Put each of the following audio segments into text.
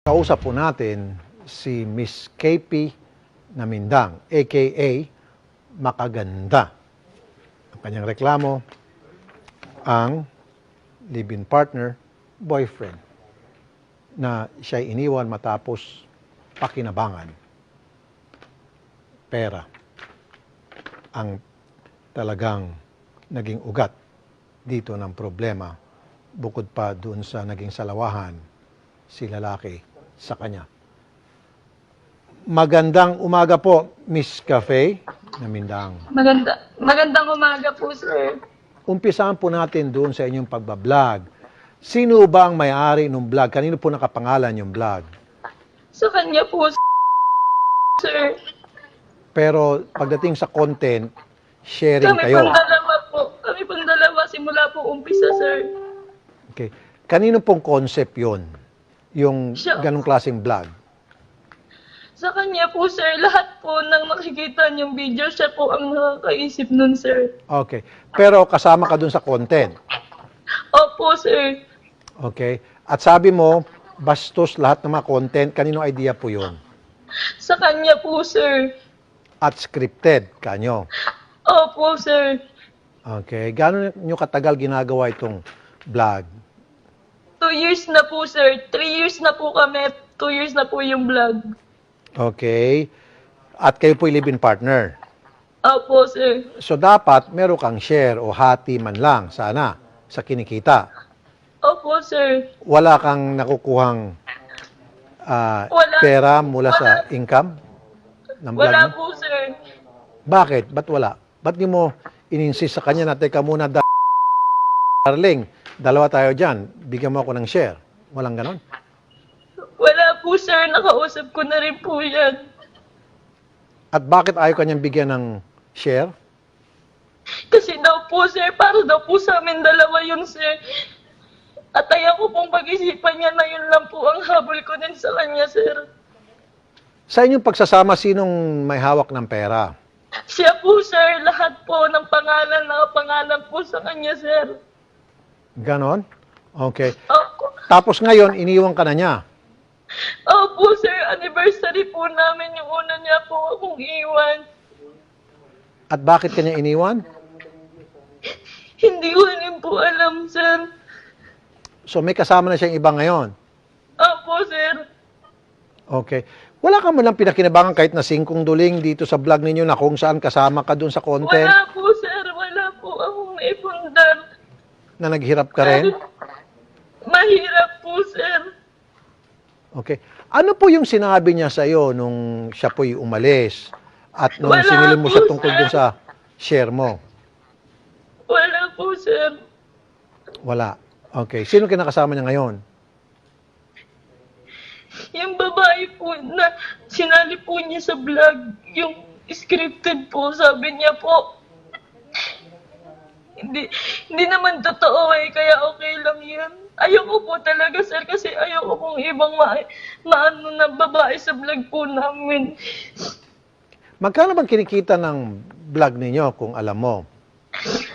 Kausap po natin si Miss KP Namindang, aka Makaganda. Ang kanyang reklamo, ang live-in partner, boyfriend, na siya'y iniwan matapos pakinabangan. Pera ang talagang naging ugat dito ng problema, bukod pa doon sa naging salawahan si lalaki sa kanya. Magandang umaga po, Miss Cafe Namindang. Magandang umaga po, sir. Umpisahan po natin doon sa inyong pagbablog. Sino ba ang may-ari ng vlog? Kanino po nakapangalan yung vlog? Sa kanya po, sir. Pero pagdating sa content, sharing Kami kayo. pong dalawa po. Kami pong dalawa simula po umpisa, sir. Okay. Kanino pong concept yon? Yung ganong klaseng vlog? Sa kanya po, sir. Lahat po nang nakikita niyong video, siya po ang nakakaisip nun, sir. Okay. Pero kasama ka dun sa content? Opo, sir. Okay. At sabi mo, bastos lahat ng mga content. Kanino idea po yun? Sa kanya po, sir. At scripted, kanyo? Opo, sir. Okay. Gano'n nyo katagal ginagawa itong vlog? 2 years na po, sir. 3 years na po kami. 2 years na po yung vlog. Okay. At kayo po'y live-in partner. Opo, sir. So, dapat meron kang share o hati man lang, sana, sa kinikita. Opo, sir. Wala kang nakukuhang Wala. pera mula sa income ng vlog Wala mo? po, sir. Bakit? Ba't wala? Ba't di mo in-insist sa kanya na, teka muna, darling, dalawa tayo dyan, bigyan mo ako ng share. Walang ganon? Wala po, sir. Nakausap ko na rin po yan. At bakit ayaw kanyang bigyan ng share? Kasi daw po, sir, para daw po sa amin dalawa yun, sir. At ayaw ko pong pag-isipan niya na yun lang po ang habol ko din sa kanya, sir. Sa inyong pagsasama, sinong may hawak ng pera? Siya po, sir. Lahat po ng pangalan, nakapangalan po sa kanya, sir. Ganon? Okay. Opo. Tapos ngayon, iniwan ka na niya. Opo, sir. Anniversary po namin yung una niya po akong iwan. At bakit kanya iniwan? Hindi ko rin po alam, sir. So may kasama na siyang iba ngayon. Opo, sir. Okay. Wala ka man lang pinakinabangan kahit na singkong duling dito sa vlog ninyo na kung saan kasama ka dun sa content Wala po, sir. Wala po akong naipundar. na naghirap ka rin? Mahirap po, sir. Okay. Ano po yung sinabi niya sa iyo nung siya po'y umalis at nung Wala singilin mo po, siya tungkol sir. dun sa share mo? Wala po, sir. Wala. Okay. Sino kinakasama niya ngayon? Yung babae po na sinali po niya sa vlog, yung scripted po, sabi niya po, hindi naman totoo eh, kaya okay lang yan. Ayoko po talaga, sir, kasi ayoko pong ibang maano na babae sa vlog po namin. Magkano bang kinikita ng vlog ninyo kung alam mo?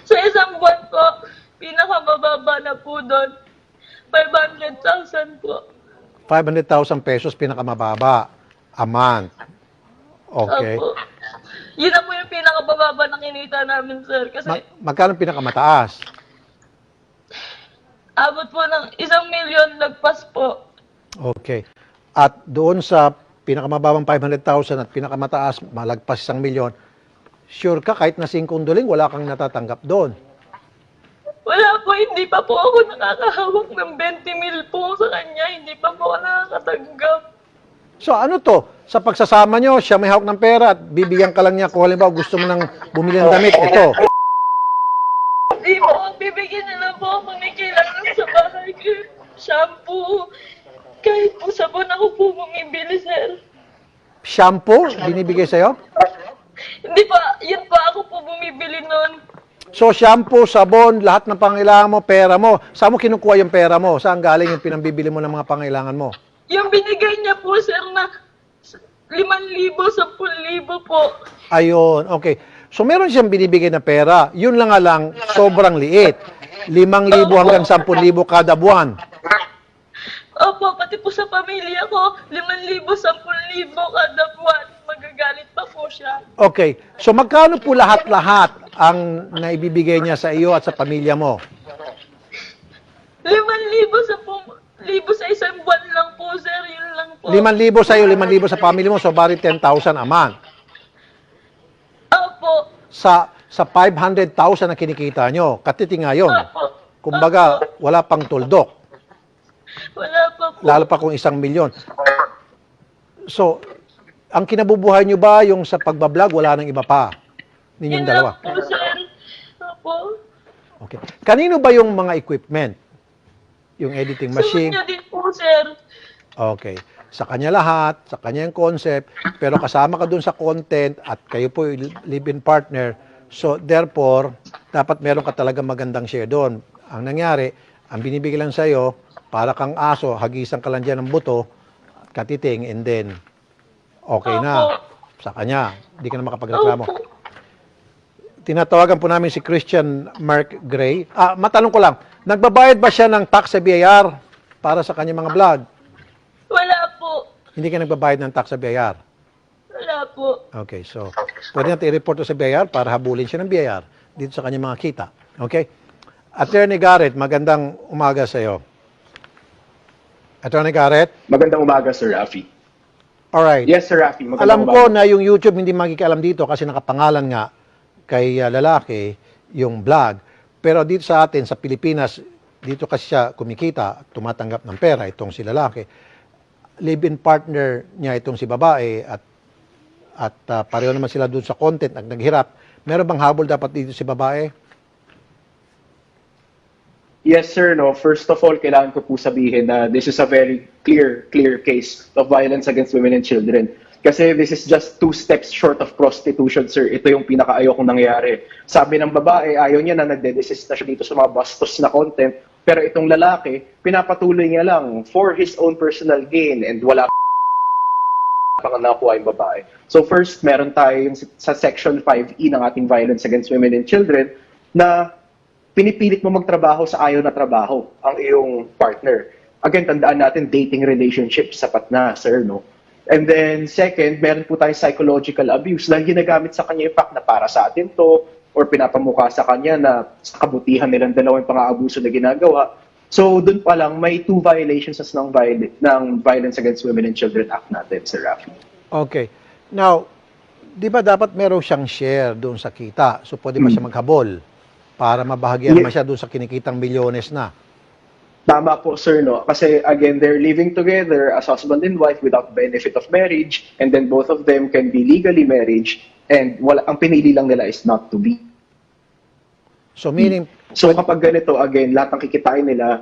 Sa isang buwan po, pinakamababa na po doon, 500,000 po. 500,000 pesos pinakamababa a month. Okay. Opo. Yun na po yung pinakabababa na kinita namin, sir. Kasi Magkano pinakamataas? abot po ng 1,000,000 lagpas po. Okay. At doon sa pinakamababang 500,000 at pinakamataas, malagpas 1,000,000, sure ka kahit na singkong duling, wala kang natatanggap doon. Wala po, hindi pa po ako nakakahawak ng 20,000 po sa kanya. Hindi pa po ako nakakatanggap. So ano to? Sa pagsasama nyo, siya may hawak ng pera at bibigyan ka lang niya kung halimbawa gusto mo nang bumili ng damit, ito. Hindi po, bibigyan na lang po ako may kailangan sa bahay ko. Shampoo. Kahit po sabon ako po bumibili, sir. Shampoo, binibigay sa'yo? Hindi pa, yun pa ako po bumibili nun. So shampoo, sabon, lahat ng pangailangan mo, pera mo. Saan mo kinukuha yung pera mo? Saan galing yung pinambibili mo ng mga pangailangan mo? Yung binigay niya po, sir, na 5,000, 10,000 po. Ayun, okay. So meron siyang binibigay na pera. Yun lang nga lang, sobrang liit. 5,000 hanggang 10,000 kada buwan. Opo, pati po sa pamilya ko, 5,000, 10,000 kada buwan. Magagalit pa po siya. Okay. So magkano po lahat-lahat ang naibibigay niya sa iyo at sa pamilya mo? 5,000 sa isang buwan lang po, sir. Yun lang po. 5,000 sa iyo, 5,000 sa pamilya mo, so bali 10,000 a month. Opo. Sa 500,000 na kinikita nyo, katiti nga yun. Opo. Kumbaga, wala pang tuldok. Wala pa po. Lalo pa kung 1,000,000. So, ang kinabubuhay nyo ba yung sa pagbablog, wala nang iba pa? Ninyong Yun dalawa. lang po, sir. Opo. Okay. Kanino ba yung mga equipment? Yung editing Sa machine? kanya din po, sir. Okay. Sa kanya lahat, sa kanya yung concept, pero kasama ka dun sa content at kayo po yung live-in partner. So, therefore, dapat meron ka talaga magandang share doon. Ang nangyari, ang binibigay lang sa'yo, para kang aso, hagisan ka lang dyan ng buto, katiting, and then, okay na. Sa kanya, hindi ka na makapagreklamo. Opo. Tinatawagan po namin si Christian Mark Gray. Matanong ko lang, nagbabayad ba siya ng tax sa BIR para sa kanyang mga vlog? Wala po. Hindi ka nagbabayad ng tax sa BIR? Wala po. Okay, so pwede natin i-report to sa BIR para habulin siya ng BIR dito sa kanyang mga kita. Okay? Attorney Garrett, magandang umaga sa iyo. Attorney Garrett? Magandang umaga, Sir Rafi. Alright. Yes, Sir Rafi. Magandang Alam ko umaga. na yung YouTube hindi magkikalam dito kasi nakapangalan nga kay lalaki yung vlog. Pero dito sa atin, sa Pilipinas, dito kasi siya kumikita, tumatanggap ng pera, itong si lalaki. Live-in partner niya itong si babae at pareho naman sila doon sa content at naghirap. Meron bang habol dapat dito si babae? Yes, sir. No. First of all, kailangan ko po sabihin na this is a very clear case of violence against women and children. Kasi this is just 2 steps short of prostitution, sir. Ito yung pinakaayaw kong nangyari. Sabi ng babae, ayaw niya na nagde-desist na siya dito sa mga bastos na content. Pero itong lalaki, pinapatuloy niya lang for his own personal gain and wala pang nakuha yung babae. So first, meron tayo yung sa Section 5E ng ating Violence Against Women and Children na pinipilit mo magtrabaho sa ayaw na trabaho ang iyong partner. Again, tandaan natin, dating relationship, sapat na, sir, no? And then, second, meron po tayong psychological abuse dahil ginagamit sa kanya yung fact na para sa atin to or pinapamukha sa kanya na sa kabutihan nilang dalawang pang-aabuso na ginagawa. So, dun pa lang, may 2 violations ng Violence Against Women and Children Act natin, Sir Rafi. Okay. Now, di ba dapat meron siyang share doon sa kita? So, pwede ba siya maghabol para mabahagyan naman siya doon sa kinikitang milyones na? Tama po, sir, no? Kasi, again, they're living together as husband and wife without benefit of marriage, and then both of them can be legally married, and ang pinili lang nila is not to be. So, meaning... So, kapag ganito, again, lahat ng kikitain nila,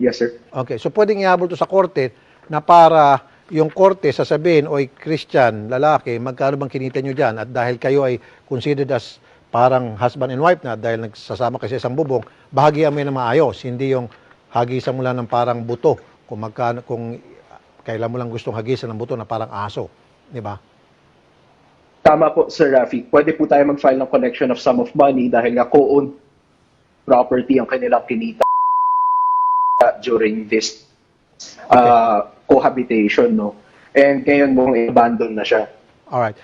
yes, sir. Okay. So, pwedeng ihabol to sa korte na para yung korte sasabihin, oy, Christian, lalaki, magkano bang kinita nyo dyan? At dahil kayo ay considered as parang husband and wife na, dahil nagsasama kayo sa isang bubong, bahagian mo yun na maayos. Hindi yung hagisan mo lang ng parang buto kung kailan mo lang gustong hagisan ng buto na parang aso. Di ba? Tama po, Sir Rafi. Pwede po tayo mag-file ng collection of sum of money dahil nga co-owned property ang kanilang kinita during this cohabitation, no? And ngayon mong i-abandon na siya. Alright.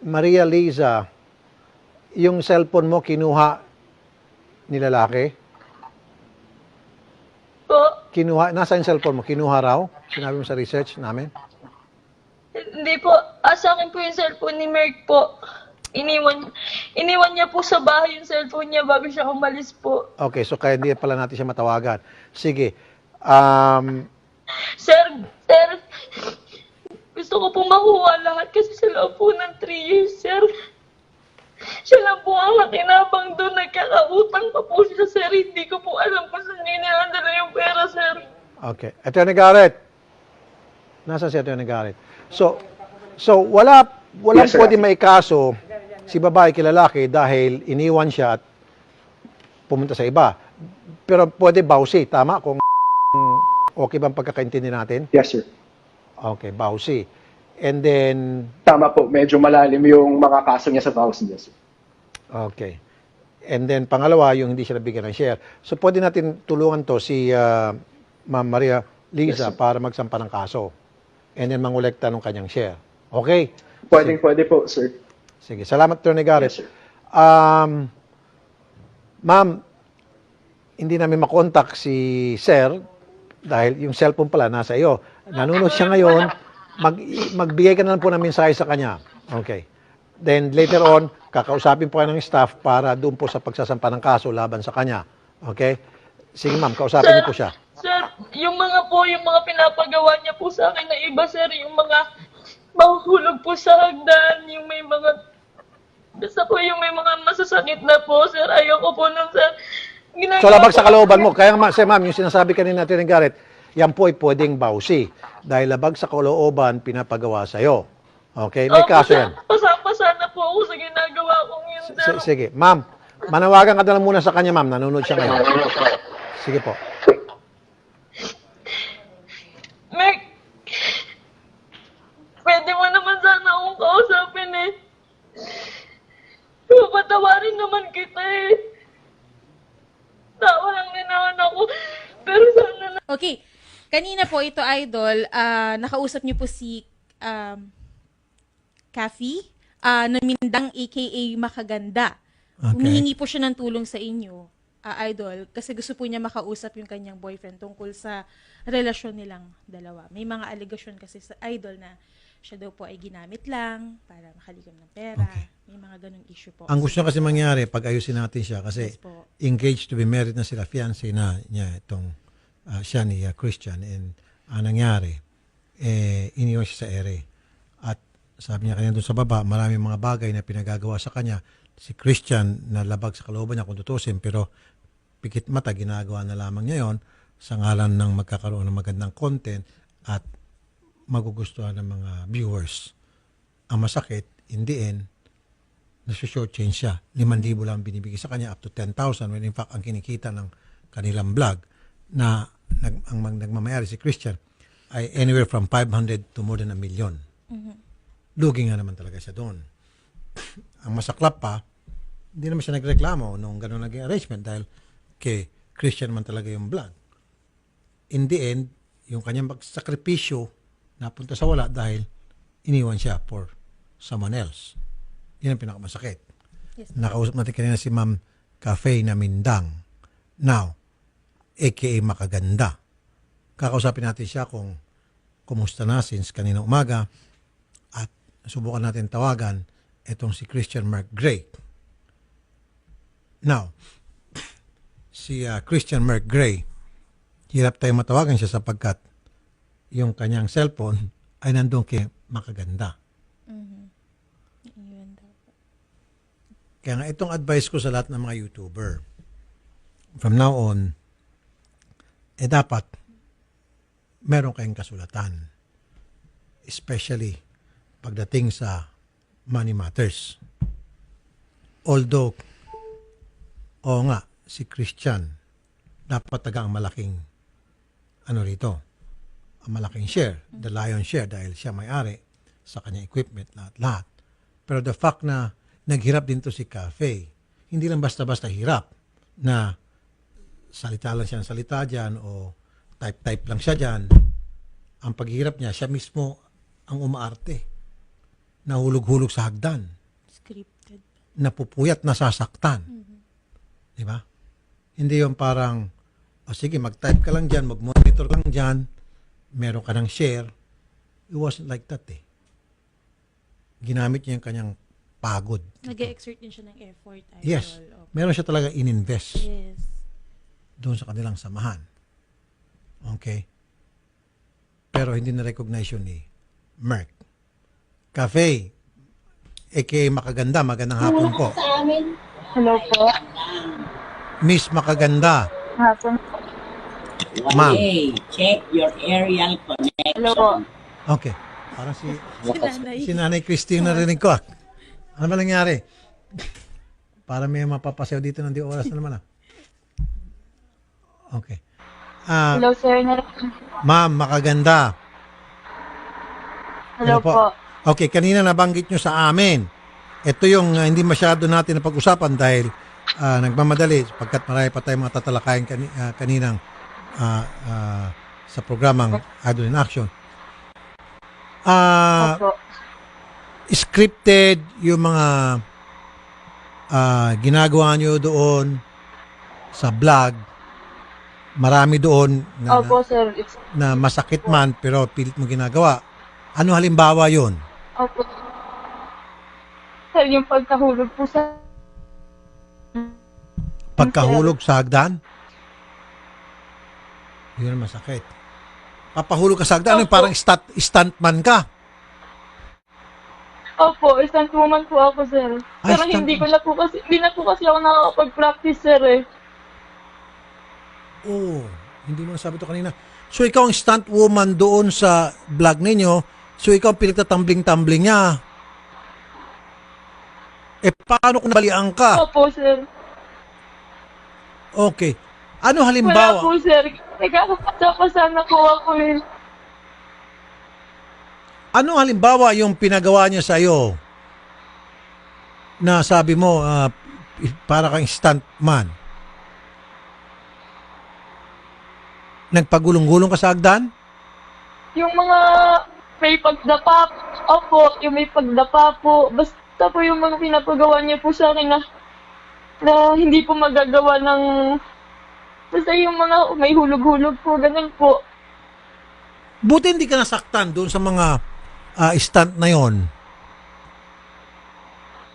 Maria Liza, yung cellphone mo kinuha ni lalaki? Po. Kinuha, nasa yung cellphone mo? Kinuha raw? Sinabi mo sa research namin? Hindi po. Sa akin po yung cellphone ni Merck po. Iniwan niya po sa bahay yung cellphone niya bago siya umalis po. Okay, so kaya hindi pala natin siya matawagan. Sige. Sir, gusto ko po makuha lahat kasi sa loob po ng 3 years, sir. Siya lang po ang nakinabang doon. Nagkakautang pa po siya, sir. Hindi ko po alam kung saan niya nilandala yung pera, sir. Okay. Attorney Garrett. Nasaan si Attorney Garrett? So walang Yes, sir. pwede may kaso si babae kay lalaki dahil iniwan siya at pumunta sa iba. Pero pwede bawsi, tama? Kung okay bang pagkakaintindi natin? Yes, sir. Okay, bawsi. And then, Tama po, medyo malalim yung mga kaso niya sa vows niya, sir. okay. And then, pangalawa, yung hindi siya nabigyan ng share. So, pwede natin tulungan to si Ma'am Maria Liza Yes, sir. para magsampa ng kaso. And then mangolekta ng kanyang share. Okay? Pwede po, sir. Sige. Salamat, Attorney Garrett. Yes, sir. Ma'am, hindi namin makontak si Sir dahil yung cellphone pala nasa iyo. Nanonood siya ngayon. Magbigay ka na lang po ng mensahe sa kanya. Okay. Then later on, kakausapin po kayo ng staff para doon po sa pagsasampa ng kaso laban sa kanya. Okay? Sige ma'am, kausapin niyo po siya. Sir, yung mga pinapagawa niya po sa akin na iba, sir, yung mga mahuhulog po sa hagdan, yung may mga, basta po yung may mga masasakit na po, sir, ayoko po nun, sir. So labag sa kalooban mo. Kaya ma'am, yung sinasabi kanina natin ng Garrett, yan po ay pwedeng bawsi. Dahil labag sa kalooban, pinapagawa sa'yo. Okay? May kaso yan. Pasang-pasa na po ako sa ginagawa kong yun, sir. Sige. Ma'am, manawagan ka na lang muna sa kanya, ma'am. Nanonood siya ngayon. Sige po. Meg, pwede mo naman sana akong kausapin eh. Patawarin naman kita eh. Tawa lang din naman ako. Pero sana na... Okay. Kanina po ito, Idol, nakausap niyo po si Kathy na Mindang aka Makaganda. Okay. Humihingi po siya ng tulong sa inyo, Idol, kasi gusto po niya makausap yung kanyang boyfriend tungkol sa relasyon nilang dalawa. May mga allegation kasi sa Idol na siya daw po ay ginamit lang para makalikom ng pera. Okay. May mga ganong issue po. Ang gusto kasi mangyari, pag ayusin natin siya, kasi Yes po. engaged to be married na sila, fiancé na niya itong siya ni Christian. And ang nangyari, iniwan siya sa ere. At sabi niya kanina doon sa baba, maraming mga bagay na pinagagawa sa kanya. Si Christian na labag sa kalooban niya kung tutusin, pero pikit mata, ginagawa na lamang niya yon sa ngalan ng magkakaroon ng magandang content at magugustuhan ng mga viewers. Ang masakit, in the end, nasa-short change siya. 5,000 lang binibigay sa kanya up to 10,000 when in fact ang kinikita ng kanilang vlog na ang nagmamayari si Christian ay anywhere from 500 to more than 1 million. Lugi nga naman talaga siya doon. Ang masaklap pa, hindi naman siya nagreklamo nung gano'n naging arrangement dahil kay Christian man talaga yung vlog. In the end, yung kanyang pagsakripisyo napunta sa wala dahil iniwan siya for someone else. Yan ang pinakamasakit. Yes. Nakausap natin kanina si Ma'am Cafe na Mindang. Now, aka Makaganda. Kakausapin natin siya kung kumusta na since kanina umaga at subukan natin tawagan itong si Christian Mark Gray. Now, si Christian Mark Gray, hirap tayong matawagan siya sapagkat yung kanyang cellphone ay nandun kay Makaganda. Iyon daw po. Kaya nga itong advice ko sa lahat ng mga YouTuber, from now on, dapat meron kayong kasulatan. Especially pagdating sa money matters. Although, oo nga, si Christian, dapat taga ang malaking, ang malaking share, the lion share, dahil siya may-ari sa kanyang equipment, lahat-lahat. Pero the fact na naghirap din to si Cafe, hindi lang basta-basta hirap na salita lang siya ng salita dyan o type-type lang siya dyan. Ang paghihirap niya, siya mismo ang umaarte. Nahulog-hulog sa hagdan. Scripted. Napupuyat, nasasaktan. Di ba? Hindi yung parang, sige, mag-type ka lang dyan, mag-monitor lang dyan, meron ka ng share. It wasn't like that eh. Ginamit niya yung kanyang pagod. Nag-exert din siya ng effort. Idol. Yes. Opo. Meron siya talaga in-invest Yes. doon sa kanilang samahan. Okay? Pero hindi na-recognize yun ni Merck. Cafe, aka Makaganda, magandang hapon po. Hello po. Miss Makaganda, Hapon. ma'am. Hey, check your aerial connection. Hello po. Okay. Parang Si nanay. si Nanay Christine narinig ko. Ano ba nangyari? Para may mapapasayaw dito ng di oras na naman. Okay. Hello, sir. Ma'am, Makaganda. Hello po. Okay, kanina nabanggit nyo sa amin. Ito yung hindi masyado natin napag-usapan dahil nagmamadali pagkat marami pa tayong mga tatalakayin kaninang sa programang Idol in Action. Ah, Opo. scripted yung mga ginagawa nyo doon sa vlog. Marami doon Opo, sir. na masakit man pero pilit mo ginagawa. Ano halimbawa yon? Opo. Sir, yung pagkahulog po sa... Pagkahulog sa hagdan? Yun ang masakit. Papahulog ka sa hagdan, ano yung Opo. parang stuntman ka? Opo, stunt woman po ako, sir. Ay, Pero stunt- hindi na po kasi ako nakakapag-practice, sir, eh. Oo, hindi mo nasabi ito kanina. So ikaw ang stunt woman doon sa vlog ninyo, so ikaw ang pinagtatumbling-tumbling niya. Paano kung nabalian ka? Opo, sir. Okay. Ano Wala halimbawa? po, sir. Nagkakapasa na po ako, eh. Ano halimbawa yung pinagawa niya sa iyo? Na sabi mo, para kang stuntman. Nagpagulong-gulong ka sa hagdan? Yung mga may pagdapa, opo, yung may pagdapa po. Basta po yung mga pinapagawa niya po sa akin na hindi po magagawa ng... Basta yung mga may hulog-hulog po, ganun po. Buti hindi ka nasaktan doon sa mga stunt na yon.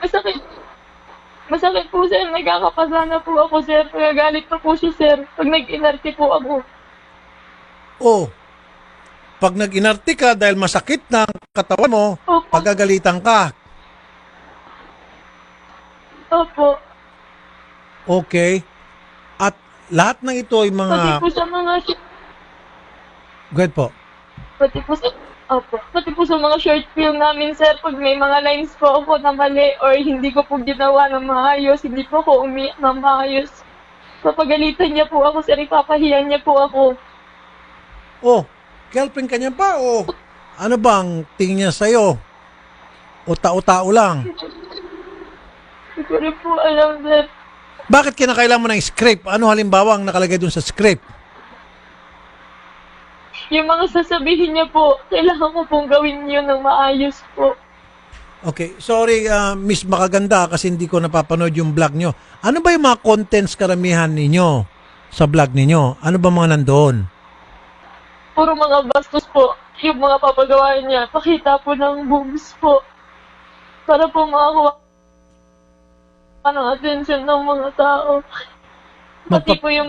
Masakit. Masakit po, sir. Nagkakapasa na po ako, sir. Nagagalit pa po siya, sir. Pag nag-inarte po ako. Oh, pag nag-inarte ka dahil masakit na ang katawan mo, Opo. pagagalitan ka. Opo. Okay. At lahat ng ito ay Pati mga... po sa mga... Go ahead po. Pati po sa... Opo. Pati po sa mga short film namin, sir, pag may mga lines po ako na mali or hindi ko po ginawa ng maayos, hindi po ako umiyak ng maayos. Papagalitan niya po ako, sir, ipapahiyan niya po ako. Oh, girlfriend ka niya pa o ano bang tingin niya sa'yo? O tao-tao lang? Hindi ko rin po alam, sir. Bakit kinakailangan mo ng script? Ano halimbawa ang nakalagay dun sa script? Yung mga sasabihin niya po, kailangan ko pong gawin yun ng maayos po. Okay, sorry Miss Makaganda kasi hindi ko napapanood yung vlog nyo. Ano ba yung mga contents karamihan ninyo sa vlog ninyo? Ano ba mga nandoon? Puro mga bastos po. Yung mga papagawa niya, pakita po ng boobs po. Para po makakuha ng attention ng mga tao. Pati po yung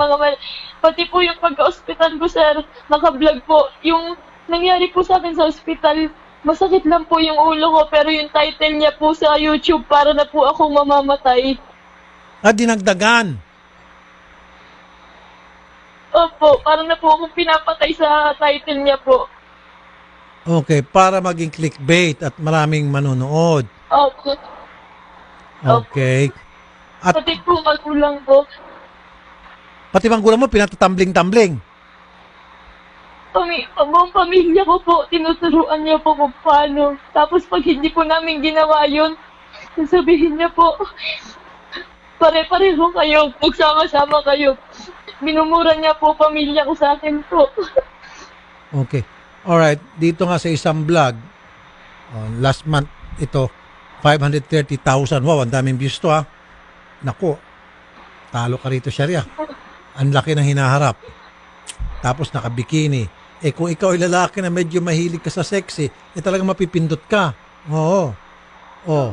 pati po yung pagka-hospital ko, sir, naka-vlog po. Yung nangyari po sa akin sa hospital, masakit lang po yung ulo ko, pero yung title niya po sa YouTube, para na po akong mamamatay. Dinagdagan. Opo, para na po akong pinapatay sa title niya po. Okay, para maging clickbait at maraming manonood. Opo. Okay. At Pati po magulang ko. pati bang gulang mo, pinatatumbling-tumbling. Buong pamilya ko po, tinuturuan niya po kung paano. Tapos pag hindi po namin ginawa yun, sasabihin niya po, pare-pareho kayo, magsama-sama kayo. Minumura niya po pamilya ko sa akin po. Okay. Alright, dito nga sa isang vlog, last month ito, 530,000. Wow, ang daming views to ha. Naku, talo ka rito, Sharia. Ang laki ng hinaharap. Tapos nakabikini. Kung ikaw ay lalaki na medyo mahilig ka sa sexy, talagang mapipindot ka. Oo. Oh.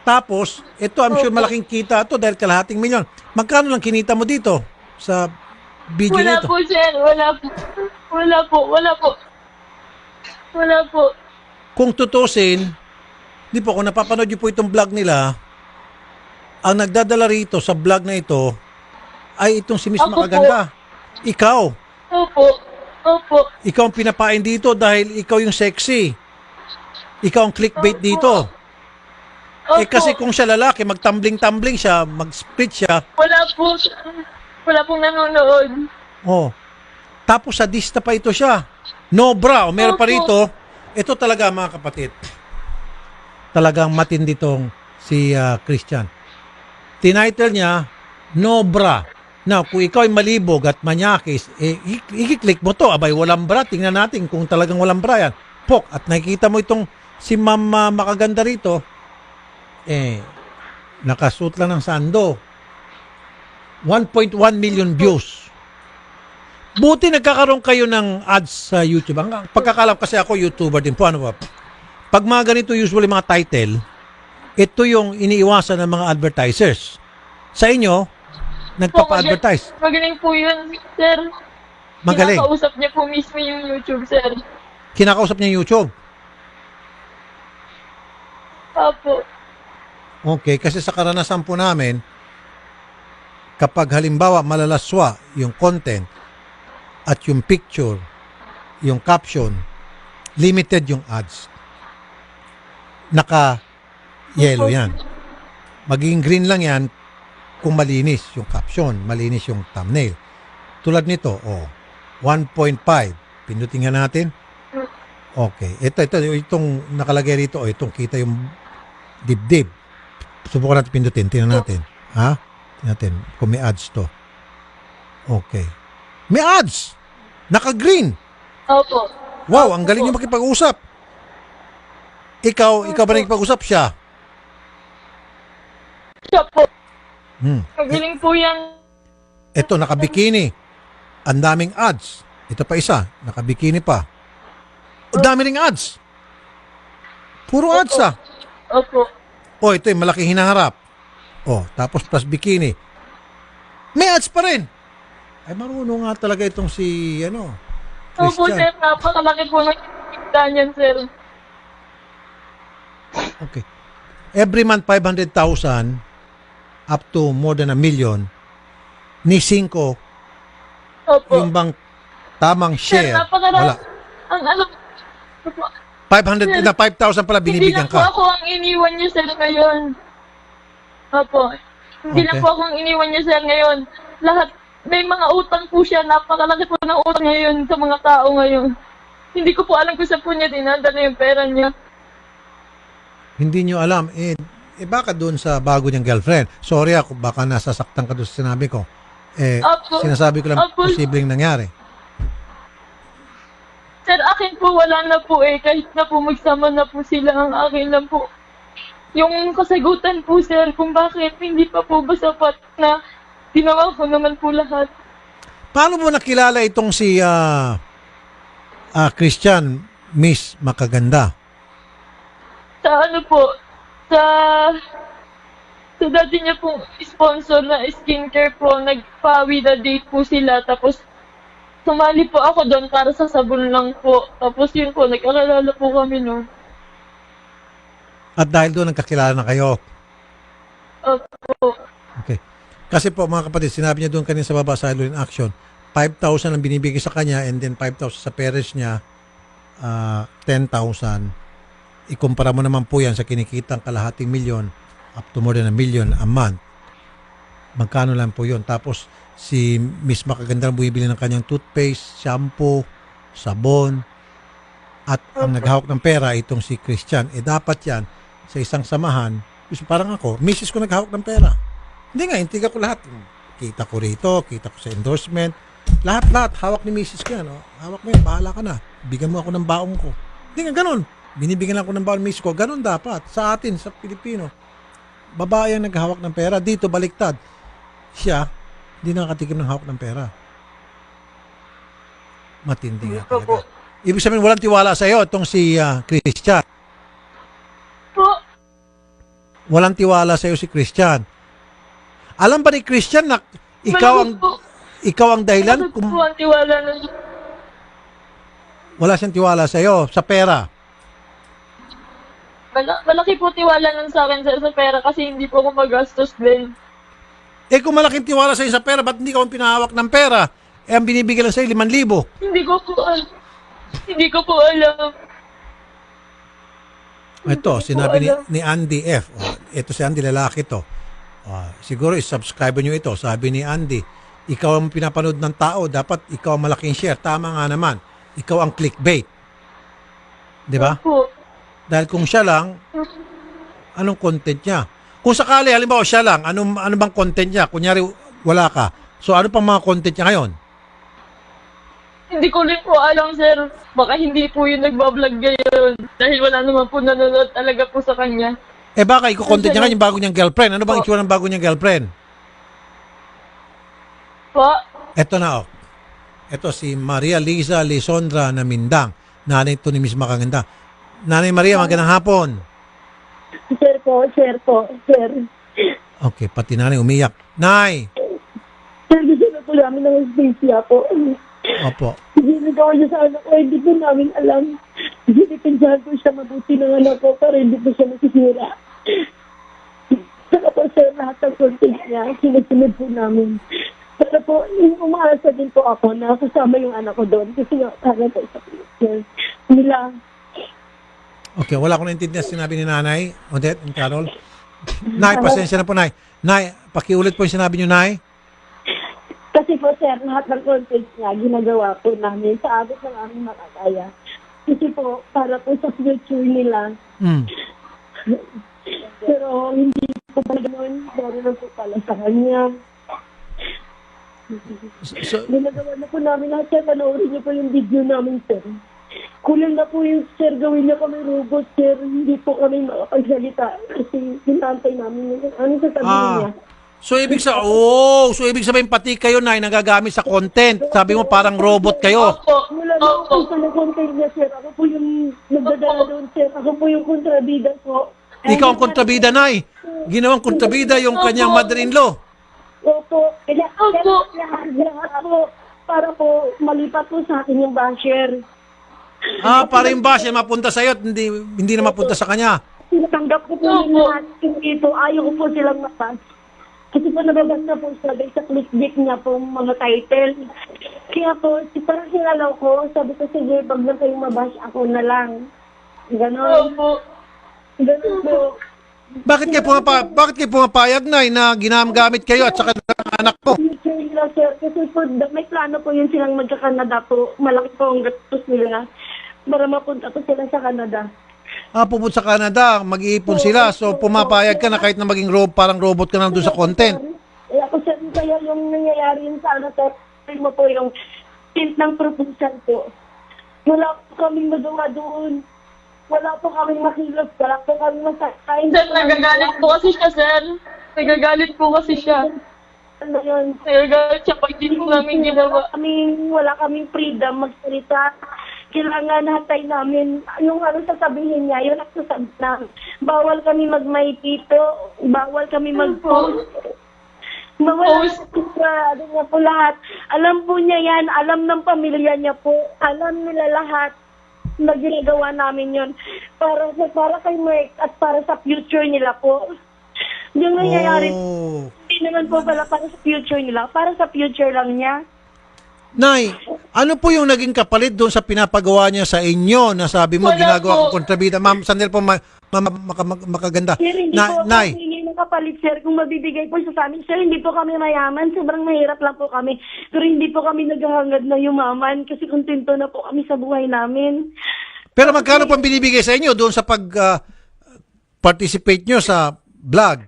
Tapos, ito, I'm sure malaking kita ito dahil kalahating milyon. Magkano lang kinita mo dito sa video Wala nito? po, sir. Wala po. Wala po. Wala po. Wala po. Kung tutusin, di po, kung napapanood niyo po itong vlog nila, ang nagdadala rito sa vlog na ito ay itong si Miss Ako po. Makaganda. Ikaw. Opo. Opo. Ikaw ang pinapain dito dahil ikaw yung sexy. Ikaw ang clickbait dito. Opo. Kasi kung siya lalaki, magtumbling-tumbling siya, mag-split siya. Wala po. Wala pong nanonood. Oh. Tapos sadista pa ito siya. No bra. O meron pa Opo. rito. Ito talaga mga kapatid. Talagang matindi tong si Christian. Tinitle niya, No Bra. Now, kung ikaw ay malibog at manyakis, i-click mo to. Abay, walang bra. Tingnan natin kung talagang walang bra yan. Pok, at nakikita mo itong si Ma'am Makaganda rito, nakasuot lang ng sando. 1.1 million views. Buti nagkakaroon kayo ng ads sa YouTube. Ang pagkakalam kasi ako, YouTuber din po. Ano ba? Pag mga ganito, usually mga title, ito yung iniiwasan ng mga advertisers. Sa inyo, nagpapa-advertise. Magaling po yun, sir. Magaling. Kinakausap niya po mismo yung YouTube, sir. Kinakausap niya yung YouTube. Opo. Okay, kasi sa karanasan po namin, kapag halimbawa malalaswa yung content at yung picture, yung caption, limited yung ads. Naka-yellow yan. Magiging green lang yan kung malinis yung caption, malinis yung thumbnail. Tulad nito, 1.5. Pindutin nga natin. Okay. Itong nakalagay rito, itong kita yung dibdib. Subukan natin pindutin. Tingnan natin. Ha? Tingnan natin kung may ads to. Okay. May ads! Naka-green! Opo. Wow, ang galing niyo makipag-usap. Ikaw ba nakipag-usap siya? Siya po. Hmm. Magaling po yan. Ito, naka-bikini. Ang daming ads. Ito pa isa, naka-bikini pa. Ang dami ring ads. Puro ads ah. Opo. Ito yung malaking hinaharap. Tapos plus bikini. May ads pa rin. Ay, marunong nga talaga itong si, Opo, Christian. sir. Napakalaki po ng kita niyan, sir. Okay. Every month, 500,000 up to more than 1 million. Ni 5, Opo. yung bang tamang Sir, share, napakarami. wala. Ang alam, 500 na 5,000 pala hindi binibigyan lang po ka. ako ang iniwan niyo, sir, ngayon. Opo. Hindi lang Okay. po ako ang iniwan niyo, sir, ngayon. Lahat, may mga utang po siya. Napakalaki po ng utang ngayon sa mga tao ngayon. Hindi ko po alam kung saan po niya dinadala yung pera niya. Hindi nyo alam. Baka doon sa bago niyang girlfriend. Sorry ako, baka nasasaktan ka doon sa sinabi ko. Opo. Sinasabi ko lang Opo. posibleng nangyari. Sir, akin po wala na po eh. Kahit na po magsama na po sila, ang akin lang po. Yung kasagutan po, sir, kung bakit hindi pa po ba sapat na ginawa ko naman po lahat. Paano mo nakilala itong si Christian Miss Makaganda? Sa ano po, sa dati niya pong sponsor na skincare po, nagpa-with a date po sila, tapos sumali po ako doon para sa sabon lang po. Tapos yun po, nag-alala po kami noon. At dahil doon nagkakilala na kayo. Opo. Okay. Kasi po mga kapatid, sinabi niya doon kanina sa baba sa in Action, 5,000 ang binibigay sa kanya and then 5,000 sa parents niya, 10,000. Ikumpara mo naman po yan sa kinikitang kalahating milyon up to more than 1 million a month. Magkano lang po yun. Tapos si Miss Makaganda bumibili ng kanyang toothpaste, shampoo, sabon, at ang naghawak ng pera itong si Christian. Dapat yan sa isang samahan, parang ako, misis ko naghawak ng pera. Hindi nga, intiga ko lahat. Kita ko rito, kita ko sa endorsement. Lahat, hawak ni misis ko yan. Hawak mo yan, bahala ka na. Bigyan mo ako ng baong ko. Hindi nga, ganun. Binibigyan lang ako ng baong misis ko. Ganun dapat. Sa atin, sa Pilipino. Babae ang naghawak ng pera. Dito, baliktad. Siya, hindi nakakatikim ng hawak ng pera. Matindi nga talaga. Ibig sabihin, walang tiwala sa iyo itong si Christian. Po, Walang tiwala sa iyo si Christian. Alam ba ni Christian na ikaw ang dahilan kung po ang tiwala ng wala siyang tiwala sa iyo sa pera? malaki po tiwala nun sa akin sa pera kasi hindi po ako magastos din. Kung malaking tiwala sa iyo sa pera, ba't hindi ka pinahawak ng pera? Ang binibigyan lang sa iyo 5,000. Hindi ko po alam. Hindi ko po alam. Ito, sinabi ni Andy F. Ito si Andy, lalaki to. Siguro isubscribe nyo ito. Sabi ni Andy, ikaw ang pinapanood ng tao, dapat ikaw ang malaking share. Tama nga naman. Ikaw ang clickbait. Di ba? Po. Dahil kung siya lang, anong content niya? Kung sakali, halimbawa siya lang, ano bang content niya? Kunyari, wala ka. So ano pang mga content niya ngayon? Hindi ko rin po alam, sir. Baka hindi po yung nagbablog ngayon. Dahil wala naman po nanonood talaga po sa kanya. Eh baka iko-content niya ngayon yung bago niyang girlfriend. Ano bang itsura ng bago niyang girlfriend? Po? Eto na, oh. Eto si Maria Liza Lisondra na Mindang. Nanay ito ni Miss Makaganda. Nanay Maria, magandang hapon. Sir po, sir. Okay, pati nanay umiyak. Nay! Sir, gusto na po namin ng hustisya po. Opo. Ginagawa niya sa anak ko, hindi po namin alam. Ginipinsahan ko siya mabuti ng anak ko para hindi po siya masisira. Saka po, sir, lahat ng content niya, sinusunod po namin. Pero po, umaasa din po ako na kasama yung anak ko doon. Kasi nga, para po sa future nila. Okay, wala ko naintindihan sinabi ni Nanay, Odette and Carol. Nay, pasensya na po, Nay. Nay, pakiulit po yung sinabi niyo, Nay. Kasi po, sir, lahat ng content niya, ginagawa po namin sa abot ng aming makakaya. Kasi po, para po sa future nila. Mm. Pero hindi po pala ganun. Meron lang po pala sa kanya. So, Ginagawa na po namin lahat, sir. Panoorin niyo po yung video namin, sir. Kulang na po yung, sir, gawin niya kami robot, sir. Hindi po kami makapagsalita. Kasi hinantay namin yun. Ano sasabihin niya? so ibig sabihin pati kayo, Nay, nagagamit sa content. Sabi mo parang robot kayo. Opo. Wala na po sa content niya, sir. Ako po yung nagdadala doon, sir. Ako po yung kontrabida po. Ikaw ang kontrabida, Nay. Ginawang kontrabida yung kanyang mother-in-law. Opo. Opo. Lahat po. Para po malipat po sa akin yung basher. Para yung basya mapunta sa'yo at hindi na mapunta sa kanya. Tinatanggap ko po yung lahat dito. Ayaw ko po silang matas. Kasi po nababasa po siya sa clickbait niya po mga title. Kaya po, parang sinalaw ko. Sabi ko, sige, pag na kayong mabash, ako na lang. Ganon. Opo. Ganon po. Bakit kayo pumapayag, Nay, na ginagamit kayo at saka ng anak ko? Future nila, sir. Kasi po, may plano po yun silang magka-Canada po. Malaki po ang gastos nila para mapunta po sila sa Canada. Pupunta sa Canada, mag-iipon sila. So, pumapayag ka na kahit na maging parang robot ka na doon sa content. Eh ako, sir, kaya yung nangyayari yun sa ano, sir, mo po yung tint ng proposal po. Wala po kaming magawa doon. Wala po kaming makilos. Wala po kaming masakain. Sir, nagagalit po kasi siya, sir. Nagagalit po kasi siya. Ano yun? Nagagalit siya pag hindi po namin ginawa. Wala kaming freedom magsalita. Kailangan hatay namin. Yung ano sasabihin niya, yun ang sasabihin namin. Bawal kami mag-maitito. Bawal kami mag-post. Bawal ano niya po lahat. Alam po niya yan. Alam ng pamilya niya po. Alam nila lahat na ginagawa namin yun. Para kay Mark at para sa future nila po. Yung nangyayari, hindi naman po pala para sa future nila. Para sa future lang niya. Nay, ano po yung naging kapalit doon sa pinapagawa niya sa inyo na sabi mo Wala ginagawa po. kong kontrabida? Ma'am, sandali po, makaganda. Sir, hindi po kami hindi nakapalit, sir. Kung mabibigay po siya sa amin, sir, hindi po kami mayaman. Sobrang mahirap lang po kami. Pero hindi po kami naghahangad na yumaman kasi kontento na po kami sa buhay namin. Pero magkano po ang binibigay sa inyo doon sa participate nyo sa vlog?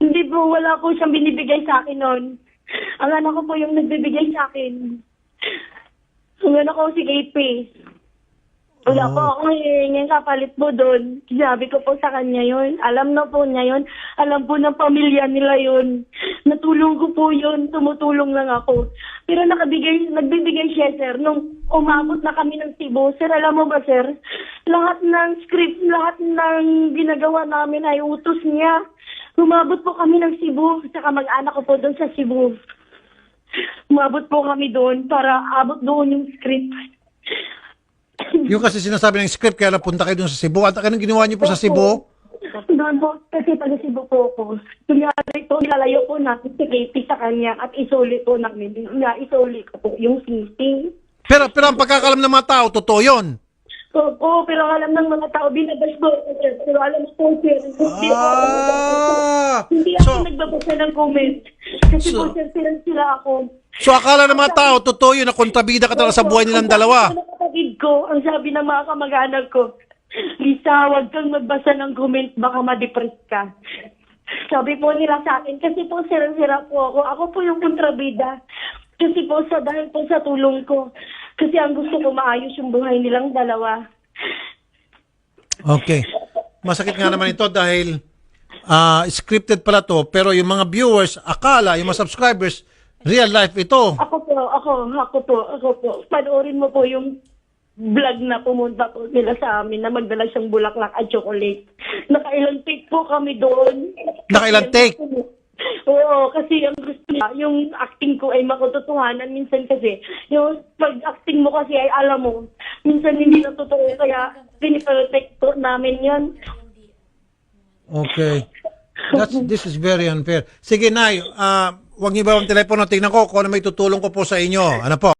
Hindi po, wala po siyang binibigay sa akin noon. Ang anak ko po yung nagbibigay sa akin. Ang anak ko si KP. Wala po akong hihingin kapalit po doon. Sabi ko po sa kanya yun. Alam na po niya yun. Alam po ng pamilya nila yun. Natulong ko po yun. Tumutulong lang ako. Pero nagbibigay siya, sir. Nung umabot na kami ng Cebu, sir, alam mo ba, sir? Lahat ng script, lahat ng ginagawa namin ay utos niya. Umabot po kami ng Cebu. Saka mag-anak ko po doon sa Cebu. Umabot po kami doon para abot doon yung script. Yung kasi sinasabi ng script, kaya napunta kayo doon sa Cebu. At anong ginawa niyo po sa Cebu? Doon po, kasi taga Cebu po ako. Kunyari po, nilalayo po natin si Katie sa kanya at isuli po namin. Isuli ko po yung sising. Pero ang pagkakalam ng mga tao, totoo yun. Oo, pero alam ng mga tao, binabas po. Pero alam po, sir, hindi ako nagbabasa ng comment. Kasi po, sir, sila ako. So akala ng mga tao, totoo yun na kontrabida ka talaga sa buhay nilang dalawa. Ang kapatid ko, ang sabi ng mga kamag-anak ko, Lisa, huwag kang magbasa ng comment, baka ma-depress ka. Sabi po nila sa akin, kasi po sira-sira po ako. Ako po yung kontrabida. Kasi po dahil po sa tulong ko. Kasi ang gusto ko maayos yung buhay nilang dalawa. Okay. Masakit nga naman ito dahil scripted pala to, pero yung mga viewers, akala, yung mga subscribers, real life ito. Ako po. Panoorin mo po yung vlog na pumunta po sila sa amin na magdala siyang bulaklak at chocolate. Nakailang take po kami doon. Nakailang take? Oo, kasi ang gusto niya, yung acting ko ay makutotohanan. Minsan kasi, yung pag-acting mo kasi ay alam mo, minsan hindi na totoo, kaya piniprotect po namin yan. Okay. This is very unfair. Sige, Nay, huwag niyo ba ang telepono? Tingnan ko kung ano may tutulong ko po sa inyo. Ano po?